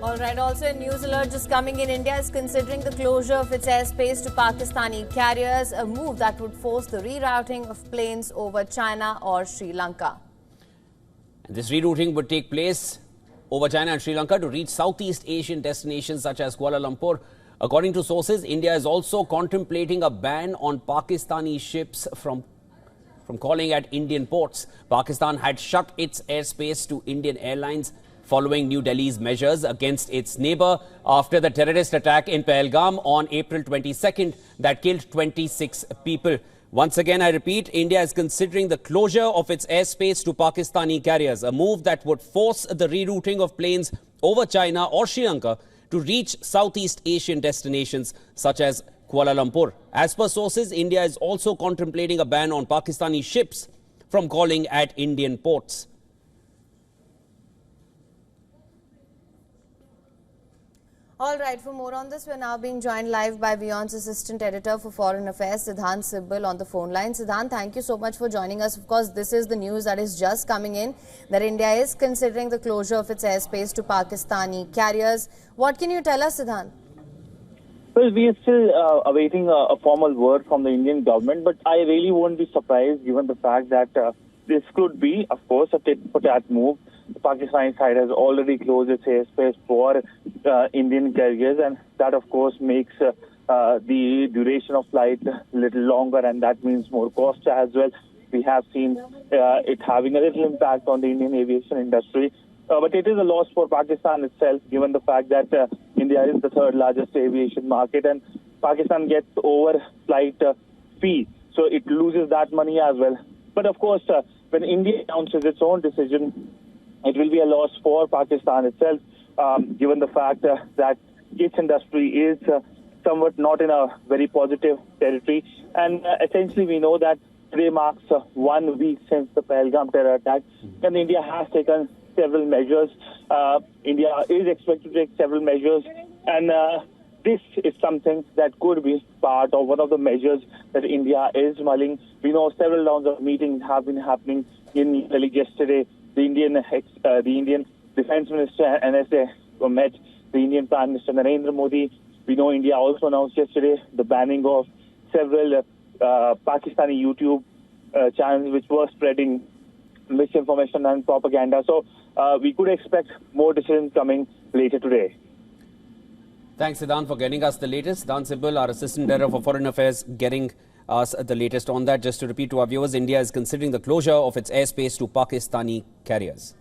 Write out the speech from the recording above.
All right, also a news alert just coming in. India is considering the closure of its airspace to Pakistani carriers, a move that would force the rerouting of planes over China or Sri Lanka. This rerouting would take place over China and Sri Lanka to reach Southeast Asian destinations such as Kuala Lumpur. According to sources, India is also contemplating a ban on Pakistani ships from calling at Indian ports. Pakistan had shut its airspace to Indian airlines following New Delhi's measures against its neighbour after the terrorist attack in Pahalgam on April 22nd that killed 26 people. Once again, I repeat, India is considering the closure of its airspace to Pakistani carriers, a move that would force the rerouting of planes over China or Sri Lanka to reach Southeast Asian destinations such as Kuala Lumpur. As per sources, India is also contemplating a ban on Pakistani ships from calling at Indian ports. All right, for more on this, we're now being joined live by WION's Assistant Editor for Foreign Affairs, Siddhant Sibal, on the phone line. Siddhant, thank you so much for joining us. Of course, this is the news that is just coming in, that India is considering the closure of its airspace to Pakistani carriers. What can you tell us, Siddhant? Well, we are still awaiting a formal word from the Indian government, but I really won't be surprised given the fact that this could be, of course, a tit-for-tat move. The Pakistani side has already closed its airspace for Indian carriers, and that, of course, makes the duration of flight a little longer, and that means more cost as well. We have seen it having a little impact on the Indian aviation industry. But it is a loss for Pakistan itself, given the fact that India is the third largest aviation market, and Pakistan gets overflight fee, so it loses that money as well. But of course, when India announces its own decision, it will be a loss for Pakistan itself, given the fact that its industry is somewhat not in a very positive territory. And essentially, we know that today marks 1 week since the Pahalgam terror attack, and India has taken several measures. India is expected to take several measures, and this is something that could be part of one of the measures that India is mulling. We know several rounds of meetings have been happening in New Delhi yesterday. The Indian Defence Minister NSA met the Indian Prime Minister Narendra Modi. We know India also announced yesterday the banning of several Pakistani YouTube channels which were spreading misinformation and propaganda. So we could expect more decisions coming later today. Thanks, Siddhant, for getting us the latest. Siddhant Sibal, our Assistant Editor for Foreign Affairs, getting us the latest on that. Just to repeat to our viewers, India is considering the closure of its airspace to Pakistani carriers.